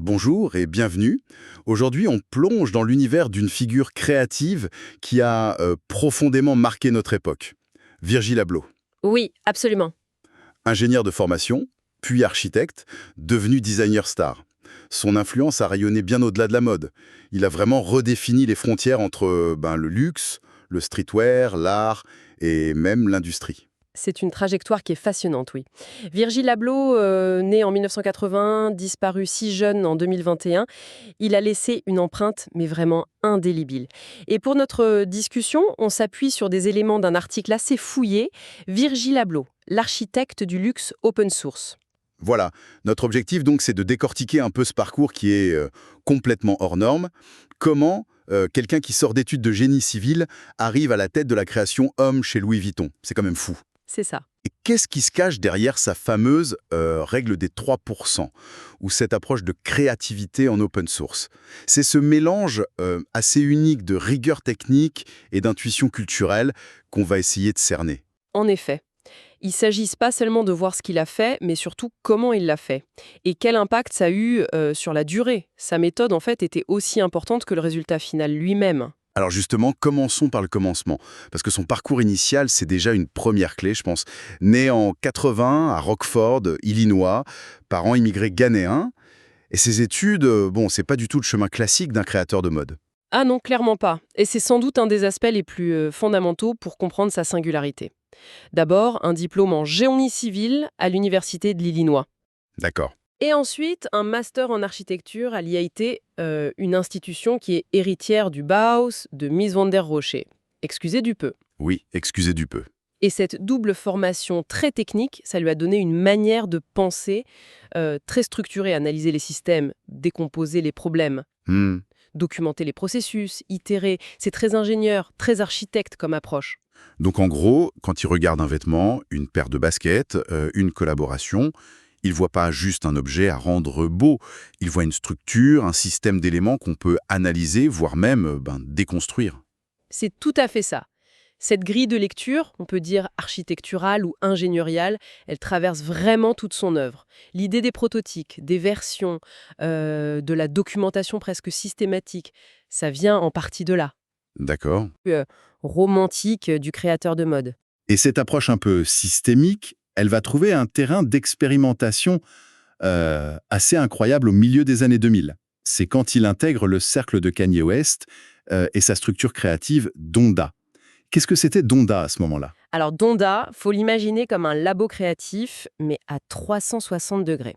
Bonjour et bienvenue. Aujourd'hui, on plonge dans l'univers d'une figure créative qui a profondément marqué notre époque. Virgil Abloh, Oui, absolument. ingénieur de formation, puis architecte, devenu designer star. Son influence a rayonné bien au-delà de la mode. Il a vraiment redéfini les frontières entre le luxe, le streetwear, l'art et même l'industrie. C'est une trajectoire qui est fascinante, oui. Virgil Abloh, né en 1980, disparu si jeune en 2021, il a laissé une empreinte, mais vraiment indélébile. Et pour notre discussion, on s'appuie sur des éléments d'un article assez fouillé, Virgil Abloh, l'architecte du luxe open source. Voilà, notre objectif donc c'est de décortiquer un peu ce parcours qui est complètement hors norme. Comment quelqu'un qui sort d'études de génie civil arrive à la tête de la création homme chez Louis Vuitton. C'est quand même fou. C'est ça. Et qu'est-ce qui se cache derrière sa fameuse règle des 3%, ou cette approche de créativité en open source? C'est ce mélange assez unique de rigueur technique et d'intuition culturelle qu'on va essayer de cerner. En effet. Il ne s'agit pas seulement de voir ce qu'il a fait, mais surtout comment il l'a fait. Et quel impact ça a eu sur la durée. Sa méthode, en fait, était aussi importante que le résultat final lui-même. Alors justement, commençons par le commencement, parce que son parcours initial, c'est déjà une première clé, je pense. Né en 80 à Rockford, Illinois, parents immigrés ghanéens, et ses études, bon, c'est pas du tout le chemin classique d'un créateur de mode. Ah non, clairement pas. Et c'est sans doute un des aspects les plus fondamentaux pour comprendre sa singularité. D'abord, un diplôme en génie civil à l'Université de l'Illinois. D'accord. Et ensuite, un master en architecture à l'IAIT, une institution qui est héritière du Bauhaus de Mies van der Rohe. Excusez du peu. Oui, excusez du peu. Et cette double formation très technique, ça lui a donné une manière de penser très structurée, analyser les systèmes, décomposer les problèmes, Hmm. documenter les processus, itérer. C'est très ingénieur, très architecte comme approche. Donc en gros, quand il regarde un vêtement, une paire de baskets, une collaboration, il voit pas juste un objet à rendre beau, il voit une structure, un système d'éléments qu'on peut analyser, voire même déconstruire. C'est tout à fait ça. Cette grille de lecture, on peut dire architecturale ou ingénieriale, elle traverse vraiment toute son œuvre. L'idée des prototypes, des versions, de la documentation presque systématique, ça vient en partie de là. D'accord. Euh, Romantique du créateur de mode. Et cette approche un peu systémique, elle va trouver un terrain d'expérimentation assez incroyable au milieu des années 2000. C'est quand il intègre le cercle de Kanye West et sa structure créative Donda. Qu'est-ce que c'était Donda à ce moment-là? Alors Donda, faut l'imaginer comme un labo créatif, mais à 360 degrés.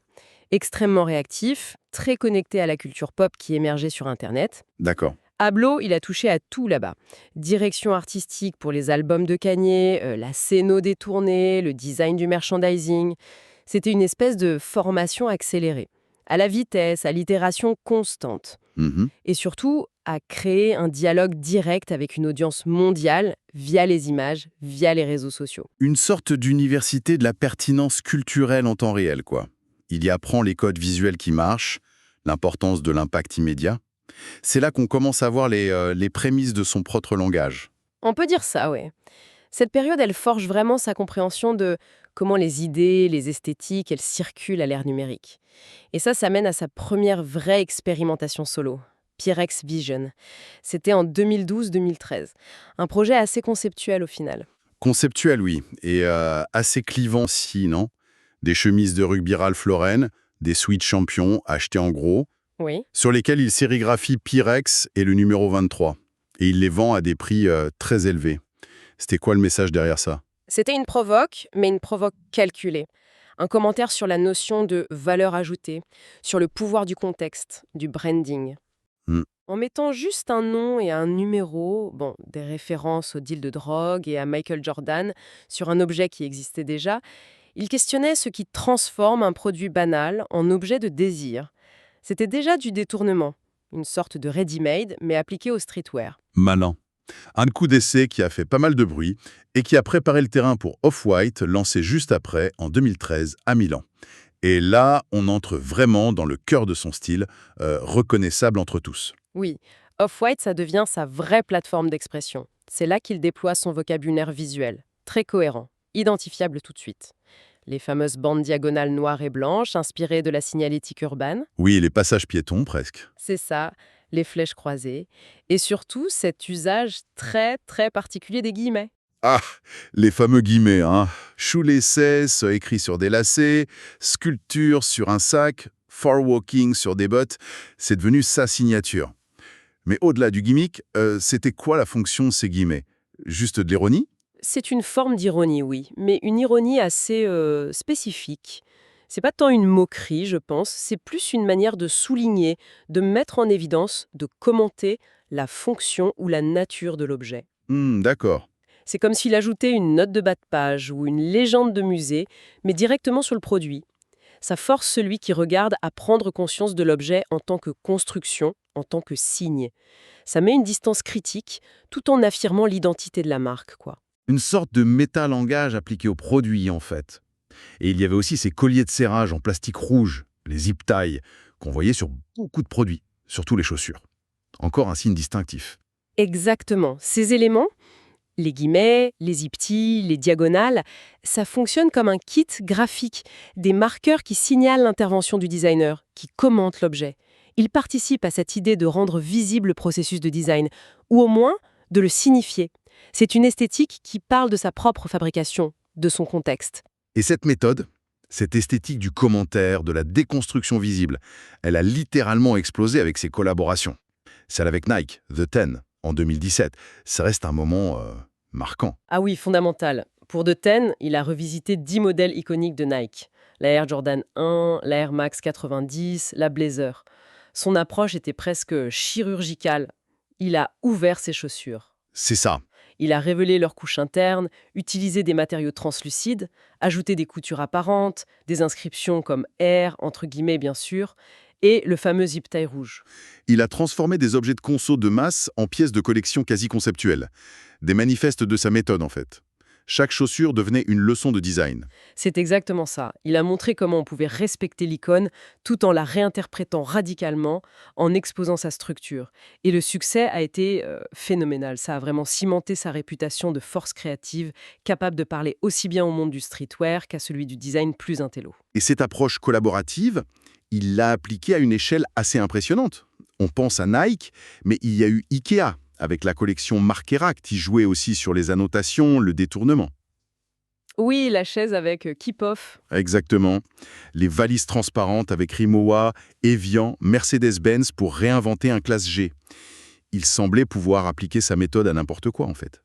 Extrêmement réactif, très connecté à la culture pop qui émergeait sur Internet. D'accord. Abloh, il a touché à tout là-bas. Direction artistique pour les albums de Kanye, la scéno des tournées, le design du merchandising. C'était une espèce de formation accélérée. À la vitesse, à l'itération constante. Mhm. Et surtout, à créer un dialogue direct avec une audience mondiale via les images, via les réseaux sociaux. Une sorte d'université de la pertinence culturelle en temps réel, quoi. Il y apprend les codes visuels qui marchent, l'importance de l'impact immédiat. C'est là qu'on commence à voir les prémices de son propre langage. On peut dire ça, ouais. Cette période, elle forge vraiment sa compréhension de comment les idées, les esthétiques, elles circulent à l'ère numérique. Et ça mène à sa première vraie expérimentation solo, Pyrex Vision. C'était en 2012-2013. Un projet assez conceptuel au final. Conceptuel, oui, et assez clivant si, non? Des chemises de rugby Ralph Lauren, des suites champions achetés en gros, Oui. sur lesquels il sérigraphie Pyrex et le numéro 23. Et il les vend à des prix très élevés. C'était quoi le message derrière ça? C'était une provoque, mais une provoque calculée. Un commentaire sur la notion de valeur ajoutée, sur le pouvoir du contexte, du branding. Hmm. En mettant juste un nom et un numéro, bon, des références au deal de drogue et à Michael Jordan, sur un objet qui existait déjà, il questionnait ce qui transforme un produit banal en objet de désir. C'était déjà du détournement, une sorte de ready-made, mais appliqué au streetwear. Malin. Un coup d'essai qui a fait pas mal de bruit et qui a préparé le terrain pour Off-White, lancé juste après, en 2013, à Milan. Et là, on entre vraiment dans le cœur de son style, reconnaissable entre tous. Oui, Off-White, ça devient sa vraie plateforme d'expression. C'est là qu'il déploie son vocabulaire visuel, très cohérent, identifiable tout de suite. Les fameuses bandes diagonales noires et blanches inspirées de la signalétique urbaine. Oui, les passages piétons, presque. C'est ça, les flèches croisées. Et surtout, cet usage très, très particulier des guillemets. Ah, les fameux guillemets, hein. Shoelaces écrit sur des lacets, sculpture sur un sac, walking sur des bottes, c'est devenu sa signature. Mais au-delà du gimmick, c'était quoi la fonction de ces guillemets? Juste de l'ironie? C'est une forme d'ironie, oui, mais une ironie assez spécifique. C'est pas tant une moquerie, je pense, c'est plus une manière de souligner, de mettre en évidence, de commenter la fonction ou la nature de l'objet. D'accord. C'est comme s'il ajoutait une note de bas de page ou une légende de musée, mais directement sur le produit. Ça force celui qui regarde à prendre conscience de l'objet en tant que construction, en tant que signe. Ça met une distance critique, tout en affirmant l'identité de la marque, quoi. Une sorte de métalangage appliqué au produit, en fait. Et il y avait aussi ces colliers de serrage en plastique rouge, les zip ties, qu'on voyait sur beaucoup de produits, surtout les chaussures. Encore un signe distinctif. Exactement. Ces éléments, les guillemets, les zip-ties, les diagonales, ça fonctionne comme un kit graphique, des marqueurs qui signalent l'intervention du designer, qui commentent l'objet. Ils participent à cette idée de rendre visible le processus de design, ou au moins de le signifier. C'est une esthétique qui parle de sa propre fabrication, de son contexte. Et cette méthode, cette esthétique du commentaire, de la déconstruction visible, elle a littéralement explosé avec ses collaborations. Celle avec Nike, The Ten, en 2017, ça reste un moment marquant. Ah oui, fondamental. Pour The Ten, il a revisité 10 modèles iconiques de Nike. La Air Jordan 1, la Air Max 90, la Blazer. Son approche était presque chirurgicale. Il a ouvert ses chaussures. C'est ça. Il a révélé leur couche interne, utilisé des matériaux translucides, ajouté des coutures apparentes, des inscriptions comme Air, entre guillemets bien sûr, et le fameux zip tie rouge. Il a transformé des objets de conso de masse en pièces de collection quasi conceptuelles. Des manifestes de sa méthode, en fait. Chaque chaussure devenait une leçon de design. C'est exactement ça. Il a montré comment on pouvait respecter l'icône tout en la réinterprétant radicalement, en exposant sa structure. Et le succès a été phénoménal. Ça a vraiment cimenté sa réputation de force créative, capable de parler aussi bien au monde du streetwear qu'à celui du design plus intello. Et cette approche collaborative, il l'a appliquée à une échelle assez impressionnante. On pense à Nike, mais il y a eu Ikea, avec la collection Marquera, qui jouait aussi sur les annotations, le détournement. Oui, la chaise avec Keep Off. Exactement. Les valises transparentes avec Rimowa, Evian, Mercedes-Benz pour réinventer un classe G. Il semblait pouvoir appliquer sa méthode à n'importe quoi, en fait.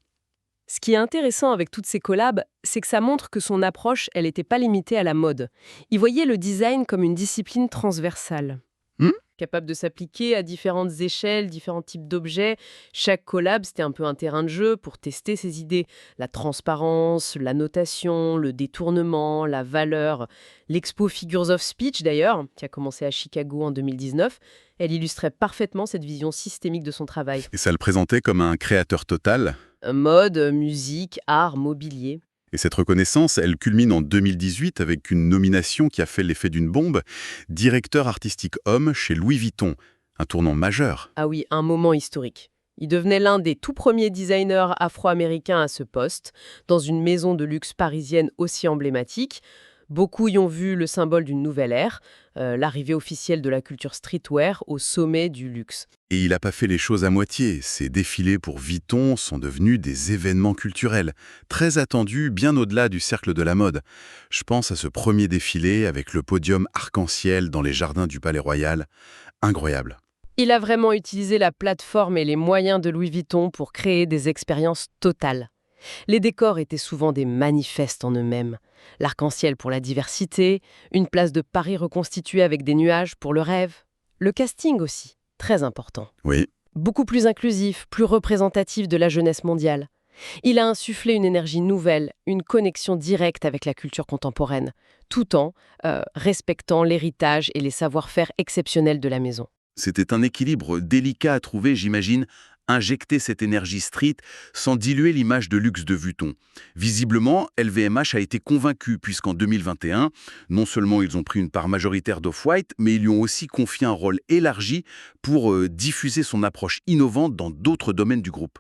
Ce qui est intéressant avec toutes ces collabs, c'est que ça montre que son approche, elle n'était pas limitée à la mode. Il voyait le design comme une discipline transversale. Hmm. Capable de s'appliquer à différentes échelles, différents types d'objets. Chaque collab, c'était un peu un terrain de jeu pour tester ses idées. La transparence, la notation, le détournement, la valeur. L'expo Figures of Speech, d'ailleurs, qui a commencé à Chicago en 2019, elle illustrait parfaitement cette vision systémique de son travail. Et ça le présentait comme un créateur total. Mode, musique, art, mobilier. Et cette reconnaissance, elle culmine en 2018 avec une nomination qui a fait l'effet d'une bombe, directeur artistique homme chez Louis Vuitton, un tournant majeur. Ah oui, un moment historique. Il devenait l'un des tout premiers designers afro-américains à ce poste, dans une maison de luxe parisienne aussi emblématique. Beaucoup y ont vu le symbole d'une nouvelle ère, l'arrivée officielle de la culture streetwear au sommet du luxe. Et il n'a pas fait les choses à moitié. Ces défilés pour Vuitton sont devenus des événements culturels, très attendus bien au-delà du cercle de la mode. Je pense à ce premier défilé avec le podium arc-en-ciel dans les jardins du Palais Royal. Incroyable. Il a vraiment utilisé la plateforme et les moyens de Louis Vuitton pour créer des expériences totales. Les décors étaient souvent des manifestes en eux-mêmes. L'arc-en-ciel pour la diversité, une place de Paris reconstituée avec des nuages pour le rêve. Le casting aussi, très important. Oui. Beaucoup plus inclusif, plus représentatif de la jeunesse mondiale. Il a insufflé une énergie nouvelle, une connexion directe avec la culture contemporaine, tout en respectant l'héritage et les savoir-faire exceptionnels de la maison. C'était un équilibre délicat à trouver, j'imagine, injecter cette énergie street sans diluer l'image de luxe de Vuitton. Visiblement, LVMH a été convaincu puisqu'en 2021, non seulement ils ont pris une part majoritaire d'Off-White, mais ils lui ont aussi confié un rôle élargi pour diffuser son approche innovante dans d'autres domaines du groupe.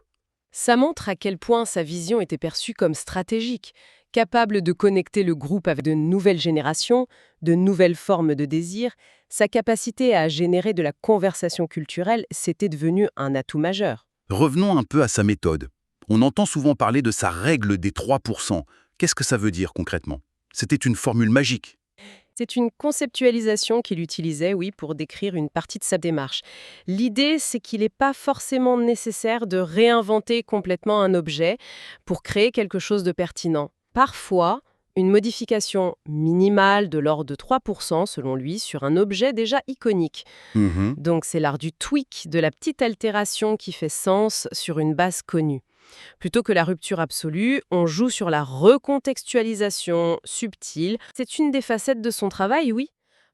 Ça montre à quel point sa vision était perçue comme stratégique, Capable de connecter le groupe avec de nouvelles générations, de nouvelles formes de désir, sa capacité à générer de la conversation culturelle, c'était devenu un atout majeur. Revenons un peu à sa méthode. On entend souvent parler de sa règle des 3%. Qu'est-ce que ça veut dire concrètement? C'était une formule magique. C'est une conceptualisation qu'il utilisait, oui, pour décrire une partie de sa démarche. L'idée, c'est qu'il n'est pas forcément nécessaire de réinventer complètement un objet pour créer quelque chose de pertinent. Parfois, une modification minimale de l'ordre de 3%, selon lui, sur un objet déjà iconique. Mhm. Donc c'est l'art du tweak, de la petite altération qui fait sens sur une base connue. Plutôt que la rupture absolue, on joue sur la recontextualisation subtile. C'est une des facettes de son travail, oui.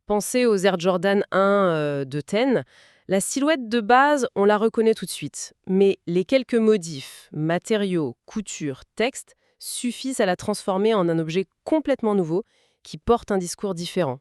Pensez aux Air Jordan 1 de Ten. La silhouette de base, on la reconnaît tout de suite. Mais les quelques modifs, matériaux, coutures, textes, suffisent à la transformer en un objet complètement nouveau qui porte un discours différent.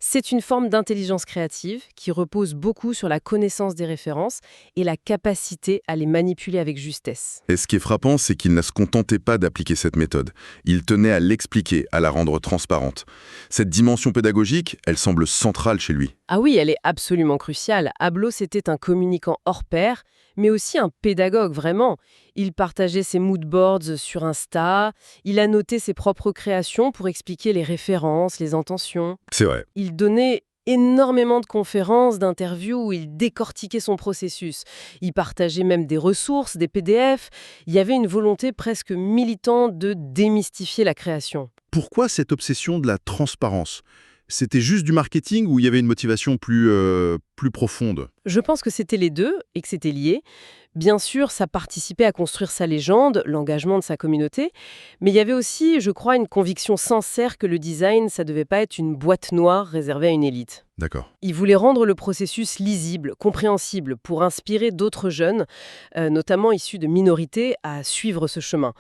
C'est une forme d'intelligence créative qui repose beaucoup sur la connaissance des références et la capacité à les manipuler avec justesse. Et ce qui est frappant, c'est qu'il ne se contentait pas d'appliquer cette méthode. Il tenait à l'expliquer, à la rendre transparente. Cette dimension pédagogique, elle semble centrale chez lui. Ah oui, elle est absolument cruciale. Ablo, c'était un communicant hors pair, mais aussi un pédagogue, vraiment. Il partageait ses moodboards sur Insta, il a noté ses propres créations pour expliquer les références, les intentions. C'est vrai. Il donnait énormément de conférences, d'interviews où il décortiquait son processus. Il partageait même des ressources, des PDF. Il y avait une volonté presque militante de démystifier la création. Pourquoi cette obsession de la transparence? C'était juste du marketing ou il y avait une motivation plus profonde? Je pense que c'était les deux et que c'était lié. Bien sûr, ça participait à construire sa légende, l'engagement de sa communauté, mais il y avait aussi, je crois, une conviction sincère que le design, ça devait pas être une boîte noire réservée à une élite. D'accord. Il voulait rendre le processus lisible, compréhensible, pour inspirer d'autres jeunes, notamment issus de minorités, à suivre ce chemin.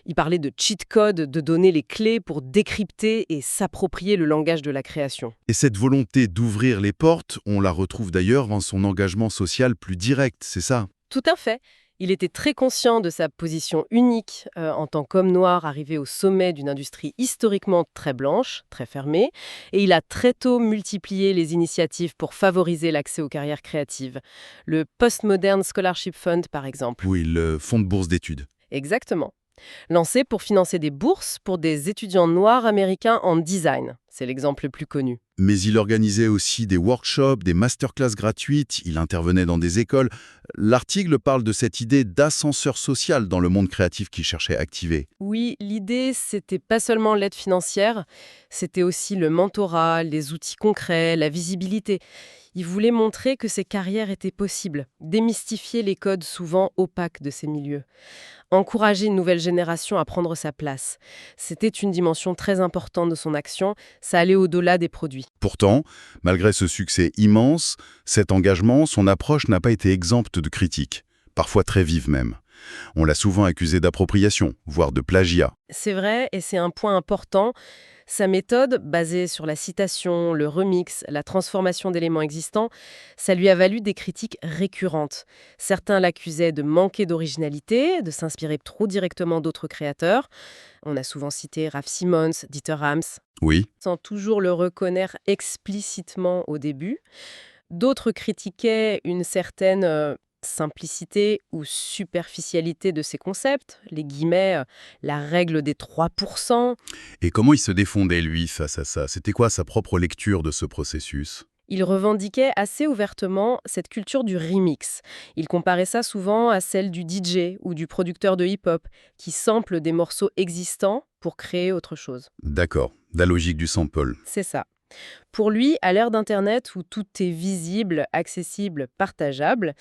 Il parlait de cheat code, de donner les clés pour décrypter et s'approprier le langage de la création. Et cette volonté d'ouvrir les portes, on la retrouve d'ailleurs dans son engagement social plus direct, c'est ça? Tout à fait. Il était très conscient de sa position unique en tant qu'homme noir arrivé au sommet d'une industrie historiquement très blanche, très fermée, et il a très tôt multiplié les initiatives pour favoriser l'accès aux carrières créatives. Le Postmodern Scholarship Fund, par exemple. Oui, le fonds de bourse d'études. Exactement. Lancé pour financer des bourses pour des étudiants noirs américains en design. C'est l'exemple le plus connu. Mais il organisait aussi des workshops, des masterclass gratuites, il intervenait dans des écoles. L'article parle de cette idée d'ascenseur social dans le monde créatif qu'il cherchait à activer. Oui, l'idée, c'était pas seulement l'aide financière, c'était aussi le mentorat, les outils concrets, la visibilité. Il voulait montrer que ces carrières étaient possibles, démystifier les codes souvent opaques de ces milieux, encourager une nouvelle génération à prendre sa place. C'était une dimension très importante de son action, ça allait au-delà des produits. Pourtant, malgré ce succès immense, cet engagement, son approche n'a pas été exempte de critiques, parfois très vives même. On l'a souvent accusé d'appropriation, voire de plagiat. C'est vrai, et c'est un point important. Sa méthode, basée sur la citation, le remix, la transformation d'éléments existants, ça lui a valu des critiques récurrentes. Certains l'accusaient de manquer d'originalité, de s'inspirer trop directement d'autres créateurs. On a souvent cité Raf Simons, Dieter Rams, Oui, sans toujours le reconnaître explicitement au début. D'autres critiquaient une certaine simplicité ou superficialité de ces concepts, les guillemets, la règle des 3%. et comment il se défendait, lui, face à ça? C'était quoi sa propre lecture de ce processus? Il revendiquait assez ouvertement cette culture du remix. Il comparait ça souvent à celle du DJ ou du producteur de hip-hop qui sample des morceaux existants pour créer autre chose. D'accord, la logique du sample. C'est ça. Pour lui, à l'ère d'Internet où tout est visible, accessible, partageable,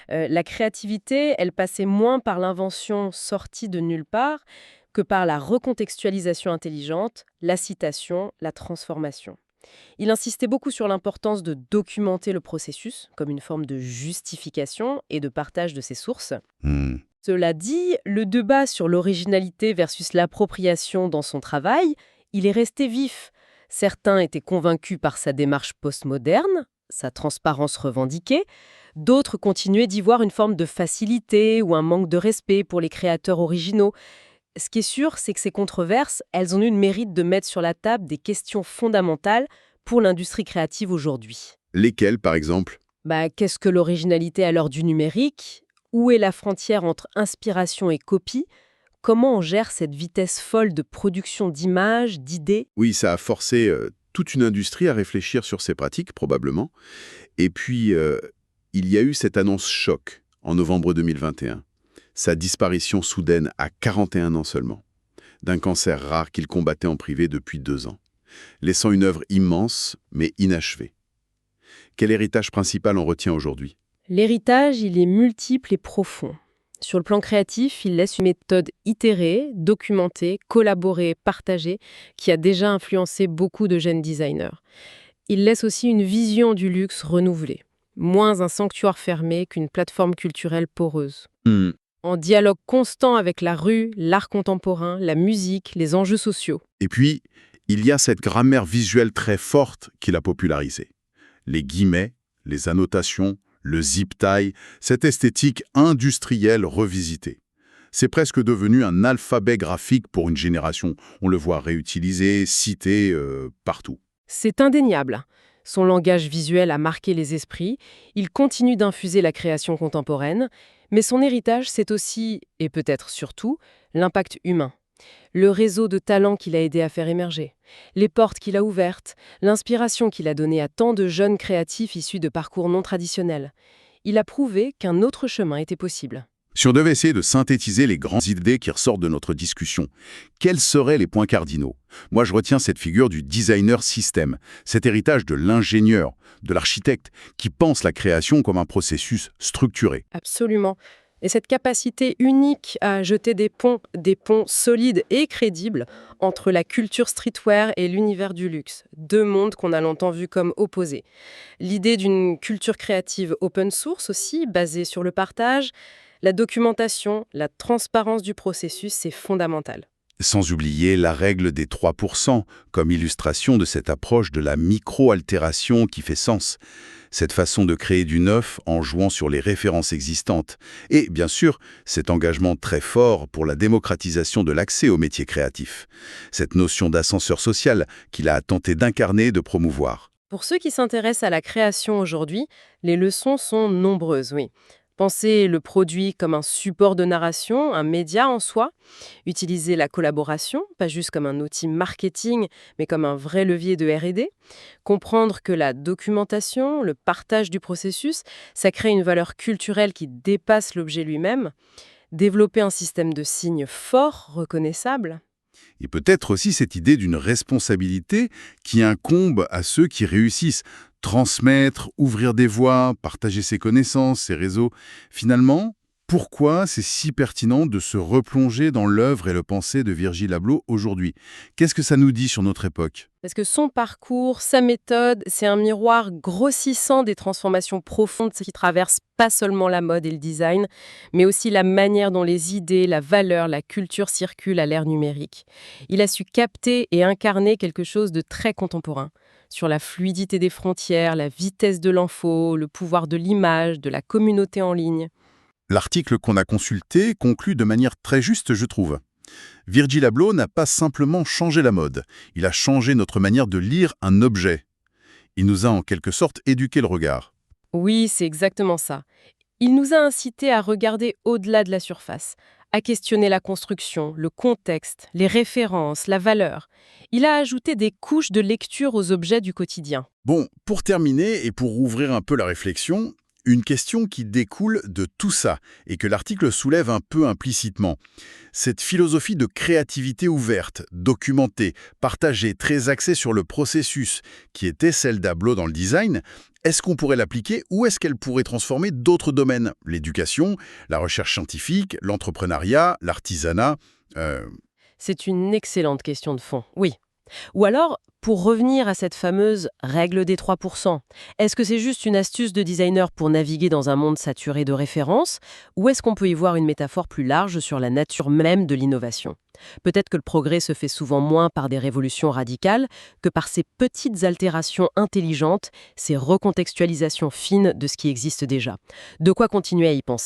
la créativité, elle passait moins par l'invention sortie de nulle part que par la recontextualisation intelligente, la citation, la transformation. Il insistait beaucoup sur l'importance de documenter le processus comme une forme de justification et de partage de ses sources. Hmm. Cela dit, le débat sur l'originalité versus l'appropriation dans son travail, il est resté vif. Certains étaient convaincus par sa démarche postmoderne, sa transparence revendiquée. D'autres continuaient d'y voir une forme de facilité ou un manque de respect pour les créateurs originaux. Ce qui est sûr, c'est que ces controverses, elles ont eu le mérite de mettre sur la table des questions fondamentales pour l'industrie créative aujourd'hui. Lesquels, par exemple? Qu'est-ce que l'originalité à l'heure du numérique? Où est la frontière entre inspiration et copie? Comment on gère cette vitesse folle de production d'images, d'idées? Oui, ça a forcé toute une industrie à réfléchir sur ces pratiques, probablement. Et puis, il y a eu cette annonce choc en novembre 2021. Sa disparition soudaine à 41 ans seulement, d'un cancer rare qu'il combattait en privé depuis 2 ans, laissant une œuvre immense, mais inachevée. Quel héritage principal on retient aujourd'hui? L'héritage, il est multiple et profond. Sur le plan créatif, il laisse une méthode itérée, documentée, collaborée, partagée, qui a déjà influencé beaucoup de jeunes designers. Il laisse aussi une vision du luxe renouvelée, moins un sanctuaire fermé qu'une plateforme culturelle poreuse. Hmm. En dialogue constant avec la rue, l'art contemporain, la musique, les enjeux sociaux. Et puis, il y a cette grammaire visuelle très forte qu'il a popularisée. Les guillemets, les annotations, le zip tie, cette esthétique industrielle revisitée. C'est presque devenu un alphabet graphique pour une génération. On le voit réutilisé, cité partout. C'est indéniable. Son langage visuel a marqué les esprits, il continue d'infuser la création contemporaine, mais son héritage, c'est aussi, et peut-être surtout, l'impact humain. Le réseau de talents qu'il a aidé à faire émerger, les portes qu'il a ouvertes, l'inspiration qu'il a donnée à tant de jeunes créatifs issus de parcours non traditionnels. Il a prouvé qu'un autre chemin était possible. Si on devait essayer de synthétiser les grandes idées qui ressortent de notre discussion, quels seraient les points cardinaux? Moi, je retiens cette figure du designer système, cet héritage de l'ingénieur, de l'architecte, qui pense la création comme un processus structuré. Absolument. Et cette capacité unique à jeter des ponts solides et crédibles entre la culture streetwear et l'univers du luxe, deux mondes qu'on a longtemps vus comme opposés. L'idée d'une culture créative open source aussi, basée sur le partage, la documentation, la transparence du processus, c'est fondamental. Sans oublier la règle des 3%, comme illustration de cette approche de la micro-altération qui fait sens. Cette façon de créer du neuf en jouant sur les références existantes. Et, bien sûr, cet engagement très fort pour la démocratisation de l'accès aux métiers créatifs. Cette notion d'ascenseur social qu'il a tenté d'incarner et de promouvoir. Pour ceux qui s'intéressent à la création aujourd'hui, les leçons sont nombreuses, oui. Pensez le produit comme un support de narration, un média en soi. Utilisez la collaboration, pas juste comme un outil marketing, mais comme un vrai levier de R&D. Comprendre que la documentation, le partage du processus, ça crée une valeur culturelle qui dépasse l'objet lui-même. Développer un système de signes fort, reconnaissable. Et peut-être aussi cette idée d'une responsabilité qui incombe à ceux qui réussissent. Transmettre, ouvrir des voies, partager ses connaissances, ses réseaux. Finalement, pourquoi c'est si pertinent de se replonger dans l'œuvre et le pensée de Virgil Abloh aujourd'hui? Qu'est-ce que ça nous dit sur notre époque? Parce que son parcours, sa méthode, c'est un miroir grossissant des transformations profondes qui traversent pas seulement la mode et le design, mais aussi la manière dont les idées, la valeur, la culture circulent à l'ère numérique. Il a su capter et incarner quelque chose de très contemporain, sur la fluidité des frontières, la vitesse de l'info, le pouvoir de l'image, de la communauté en ligne. L'article qu'on a consulté conclut de manière très juste, je trouve. Virgil Abloh n'a pas simplement changé la mode, il a changé notre manière de lire un objet. Il nous a en quelque sorte éduqué le regard. Oui, c'est exactement ça. Il nous a incités à regarder au-delà de la surface, à questionner la construction, le contexte, les références, la valeur. Il a ajouté des couches de lecture aux objets du quotidien. Bon, pour terminer et pour ouvrir un peu la réflexion, une question qui découle de tout ça et que l'article soulève un peu implicitement. Cette philosophie de créativité ouverte, documentée, partagée, très axée sur le processus, qui était celle d'Abloh dans le design, est-ce qu'on pourrait l'appliquer ou est-ce qu'elle pourrait transformer d'autres domaines? L'éducation, la recherche scientifique, l'entrepreneuriat, l'artisanat C'est une excellente question de fond, oui. Ou alors, pour revenir à cette fameuse règle des 3%, est-ce que c'est juste une astuce de designer pour naviguer dans un monde saturé de références, ou est-ce qu'on peut y voir une métaphore plus large sur la nature même de l'innovation? Peut-être que le progrès se fait souvent moins par des révolutions radicales que par ces petites altérations intelligentes, ces recontextualisations fines de ce qui existe déjà. De quoi continuer à y penser.